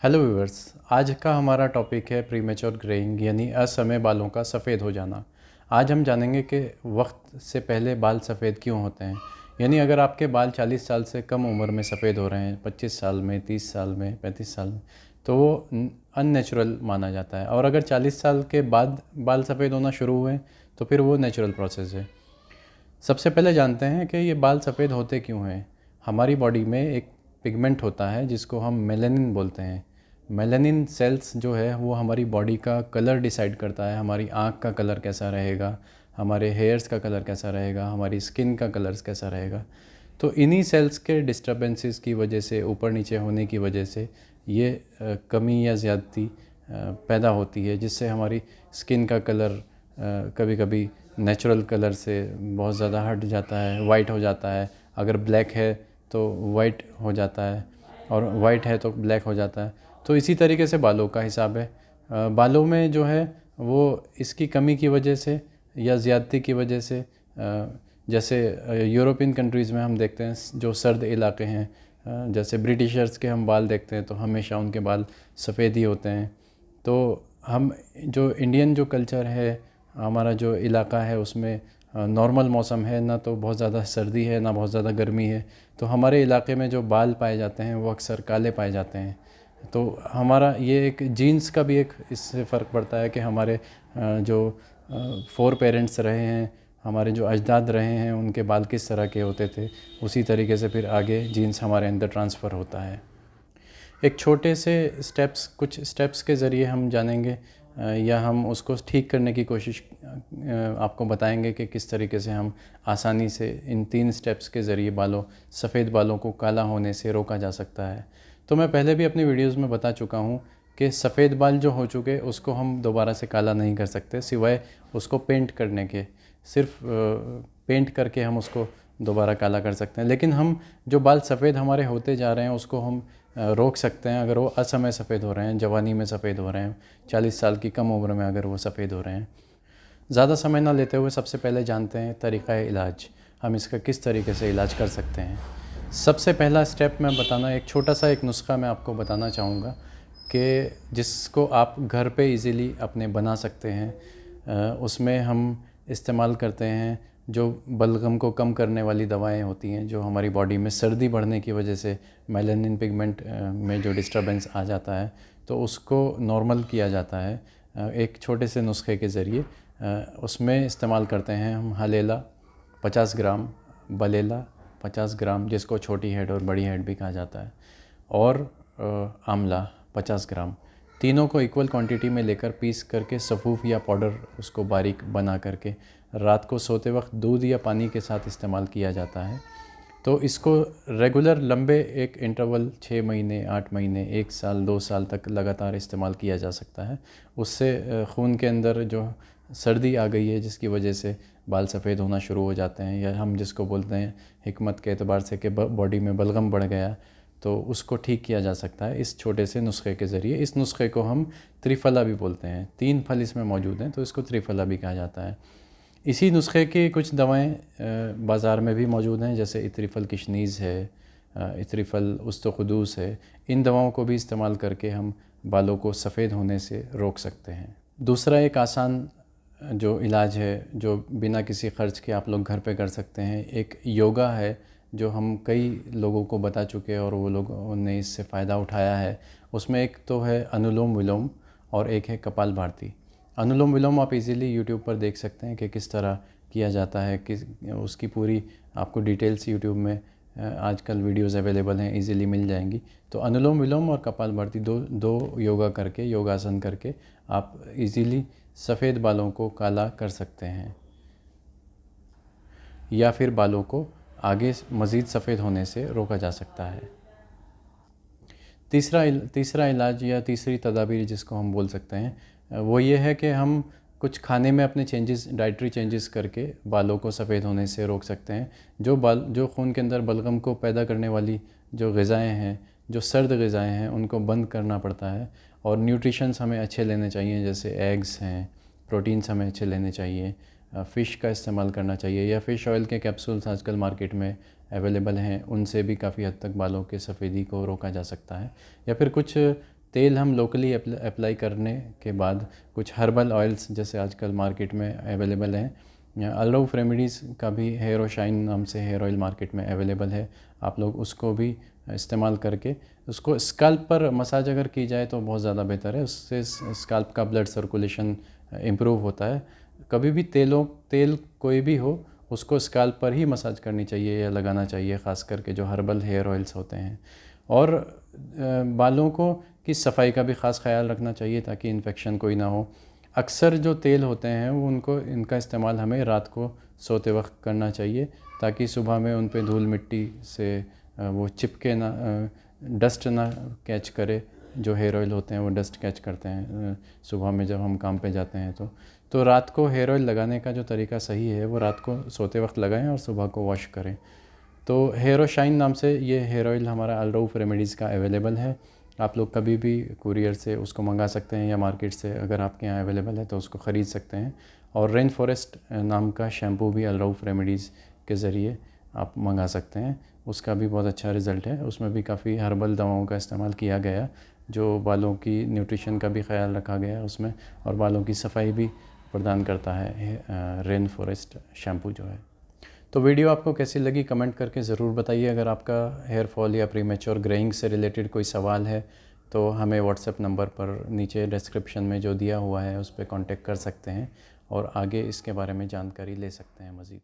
Hello viewers, आज का हमारा टॉपिक है प्रीमेच्योर ग्रेइंग यानी असमय बालों का सफ़ेद हो जाना। आज हम जानेंगे कि वक्त से पहले बाल सफ़ेद क्यों होते हैं। यानी अगर आपके बाल 40 साल से कम उम्र में सफ़ेद हो रहे हैं, 25 साल में, 30 साल में, 35 साल में, तो वो अननेचुरल माना जाता है। और अगर 40 साल के बाद बाल सफ़ेद होना शुरू हुए तो फिर वो नेचुरल प्रोसेस है। सबसे पहले जानते हैं कि ये बाल सफ़ेद होते क्यों हैं। हमारी बॉडी में एक पिगमेंट होता है जिसको हम मेलानिन बोलते हैं। मेलानिन सेल्स जो है वो हमारी बॉडी का कलर डिसाइड करता है। हमारी आँख का कलर कैसा रहेगा, हमारे हेयर्स का कलर कैसा रहेगा, हमारी स्किन का कलर कैसा रहेगा। तो इन्हीं सेल्स के डिस्टर्बेंसेस की वजह से, ऊपर नीचे होने की वजह से ये कमी या ज़्यादती पैदा होती है, जिससे हमारी स्किन का कलर कभी कभी नेचुरल कलर से बहुत ज़्यादा हट जाता है, वाइट हो जाता है। अगर ब्लैक है तो वाइट हो जाता है और वाइट है तो ब्लैक हो जाता है। तो इसी तरीके से बालों का हिसाब है। बालों में जो है वो इसकी कमी की वजह से या ज़्यादती की वजह से, जैसे यूरोपियन कंट्रीज़ में हम देखते हैं जो सर्द इलाके हैं, जैसे ब्रिटिशर्स के हम बाल देखते हैं तो हमेशा उनके बाल सफ़ेद ही होते हैं। तो हम जो इंडियन जो कल्चर है, हमारा जो इलाका है, उसमें नॉर्मल मौसम है, ना तो बहुत ज़्यादा सर्दी है ना बहुत ज़्यादा गर्मी है। तो हमारे इलाके में जो बाल पाए जाते हैं वो अक्सर काले पाए जाते हैं। तो हमारा ये एक जीन्स का भी एक इससे फ़र्क पड़ता है कि हमारे जो फोर पेरेंट्स रहे हैं, हमारे जो अजदाद रहे हैं, उनके बाल किस तरह के होते थे, उसी तरीके से फिर आगे जीन्स हमारे अंदर ट्रांसफ़र होता है। एक छोटे से कुछ स्टेप्स के ज़रिए हम जानेंगे या हम उसको ठीक करने की कोशिश आपको बताएंगे कि किस तरीके से हम आसानी से इन 3 स्टेप्स के ज़रिए सफ़ेद बालों को काला होने से रोका जा सकता है। तो मैं पहले भी अपनी वीडियोस में बता चुका हूँ कि सफ़ेद बाल जो हो चुके उसको हम दोबारा से काला नहीं कर सकते, सिवाय उसको पेंट करने के। सिर्फ पेंट करके हम उसको दोबारा काला कर सकते हैं। लेकिन हम जो बाल सफ़ेद हमारे होते जा रहे हैं उसको हम रोक सकते हैं। अगर वो असमय सफ़ेद हो रहे हैं, जवानी में सफ़ेद हो रहे हैं, 40 साल की कम उम्र में अगर वो सफ़ेद हो रहे हैं। ज़्यादा समय ना लेते हुए सबसे पहले जानते हैं तरीक़ा इलाज, हम इसका किस तरीके से इलाज कर सकते हैं। सबसे पहला स्टेप मैं बताना, एक छोटा सा एक नुस्खा मैं आपको बताना चाहूँगा कि जिसको आप घर पे इजीली अपने बना सकते हैं। उसमें हम इस्तेमाल करते हैं जो बलगम को कम करने वाली दवाएं होती हैं, जो हमारी बॉडी में सर्दी बढ़ने की वजह से मेलानिन पिगमेंट में जो डिस्टर्बेंस आ जाता है तो उसको नॉर्मल किया जाता है एक छोटे से नुस्खे के ज़रिए। उसमें इस्तेमाल करते हैं हम हलेला 50 ग्राम, बलेला 50 ग्राम, जिसको छोटी हेड और बड़ी हेड भी कहा जाता है, और आंवला 50 ग्राम। तीनों को इक्वल क्वांटिटी में लेकर पीस करके सफ़ूफ या पाउडर उसको बारीक बना करके रात को सोते वक्त दूध या पानी के साथ इस्तेमाल किया जाता है। तो इसको रेगुलर लंबे एक इंटरवल 6 महीने, 8 महीने, 1 साल, 2 साल तक लगातार इस्तेमाल किया जा सकता है। उससे खून के अंदर जो सर्दी आ गई है जिसकी वजह से बाल सफ़ेद होना शुरू हो जाते हैं, या हम जिसको बोलते हैं हिकमत के एतबार से कि बॉडी में बलगम बढ़ गया, तो उसको ठीक किया जा सकता है इस छोटे से नुस्खे के ज़रिए। इस नुस्खे को हम त्रिफला भी बोलते हैं। 3 फल इसमें मौजूद हैं तो इसको त्रिफला भी कहा जाता है। इसी नुस्खे की कुछ दवाएं बाज़ार में भी मौजूद हैं, जैसे इत्रिफल किशनीज़ है, इत्रिफल उस्तुकुदूस है। इन दवाओं को भी इस्तेमाल करके हम बालों को सफ़ेद होने से रोक सकते हैं। दूसरा एक आसान जो इलाज है, जो बिना किसी ख़र्च के आप लोग घर पे कर सकते हैं, एक योगा है जो हम कई लोगों को बता चुके हैं और वो लोगों ने इससे फ़ायदा उठाया है। उसमें एक तो है अनुलोम विलोम और एक है कपालभाति। अनुलोम विलोम आप इजीली यूट्यूब पर देख सकते हैं कि किस तरह किया जाता है, उसकी पूरी आपको डिटेल्स यूट्यूब में आजकल वीडियोस अवेलेबल हैं, इजीली मिल जाएंगी। तो अनुलोम विलोम और कपालभाति दो योगा करके, योगासन करके आप इजीली सफ़ेद बालों को काला कर सकते हैं, या फिर बालों को आगे मज़ीद सफ़ेद होने से रोका जा सकता है। तीसरा इलाज या तीसरी तदाबीर जिसको हम बोल सकते हैं वो ये है कि हम कुछ खाने में अपने डाइटरी चेंजेस करके बालों को सफ़ेद होने से रोक सकते हैं। जो खून के अंदर बलगम को पैदा करने वाली जो ग़िज़ाएँ हैं, जो सर्द ग़िज़ाएँ हैं, उनको बंद करना पड़ता है। और न्यूट्रिशंस हमें अच्छे लेने चाहिए, जैसे एग्स हैं, प्रोटीन्स हमें अच्छे लेने चाहिए, फ़िश का इस्तेमाल करना चाहिए, या फ़िश ऑयल के कैप्सूल्स आजकल मार्केट में अवेलेबल हैं, उनसे भी काफ़ी हद तक बालों के सफ़ेदी को रोका जा सकता है। या फिर कुछ तेल हम लोकली अप्लाई करने के बाद कुछ हर्बल ऑयल्स जैसे आजकल मार्केट में अवेलेबल हैं, अलरऊफ़ रेमेडीज़ का भी हेयर शाइन नाम से हेयर ऑयल मार्केट में अवेलेबल है। आप लोग उसको भी इस्तेमाल करके उसको स्कैल्प पर मसाज अगर की जाए तो बहुत ज़्यादा बेहतर है, उससे स्कैल्प का ब्लड सर्कुलेशन इम्प्रूव होता है। कभी भी तेल कोई भी हो उसको स्कैल्प पर ही मसाज करनी चाहिए या लगाना चाहिए, ख़ास करके जो हर्बल हेयर ऑयल्स होते हैं। और बालों को की सफाई का भी ख़ास ख्याल रखना चाहिए ताकि इन्फेक्शन कोई ना हो। अक्सर जो तेल होते हैं वो इनका इस्तेमाल हमें रात को सोते वक्त करना चाहिए ताकि सुबह में उन पे धूल मिट्टी से वो चिपके ना, डस्ट ना कैच करे। जो हेयर ऑयल होते हैं वो डस्ट कैच करते हैं सुबह में जब हम काम पे जाते हैं तो रात को हेयर ऑयल लगाने का जो तरीका सही है वो रात को सोते वक्त लगाएं और सुबह को वॉश करें। तो हेयर शाइन नाम से ये हेयर ऑयल हमारा अलरऊफ़ रेमेडीज़ का अवेलेबल है। आप लोग कभी भी कुरियर से उसको मंगा सकते हैं या मार्केट से अगर आपके यहाँ अवेलेबल है तो उसको ख़रीद सकते हैं। और रेन फॉरेस्ट नाम का शैम्पू भी अलरऊफ़ रेमेडीज़ के ज़रिए आप मंगा सकते हैं, उसका भी बहुत अच्छा रिज़ल्ट है। उसमें भी काफ़ी हर्बल दवाओं का इस्तेमाल किया गया, जो बालों की न्यूट्रिशन का भी ख्याल रखा गया उसमें, और बालों की सफाई भी प्रदान करता है रेन फॉरेस्ट शैम्पू जो है। तो वीडियो आपको कैसी लगी कमेंट करके ज़रूर बताइए। अगर आपका हेयर फॉल या प्रीमेच्योर ग्रेइंग से रिलेटेड कोई सवाल है तो हमें व्हाट्सएप नंबर पर नीचे डिस्क्रिप्शन में जो दिया हुआ है उस पर कांटेक्ट कर सकते हैं और आगे इसके बारे में जानकारी ले सकते हैं मज़ीद।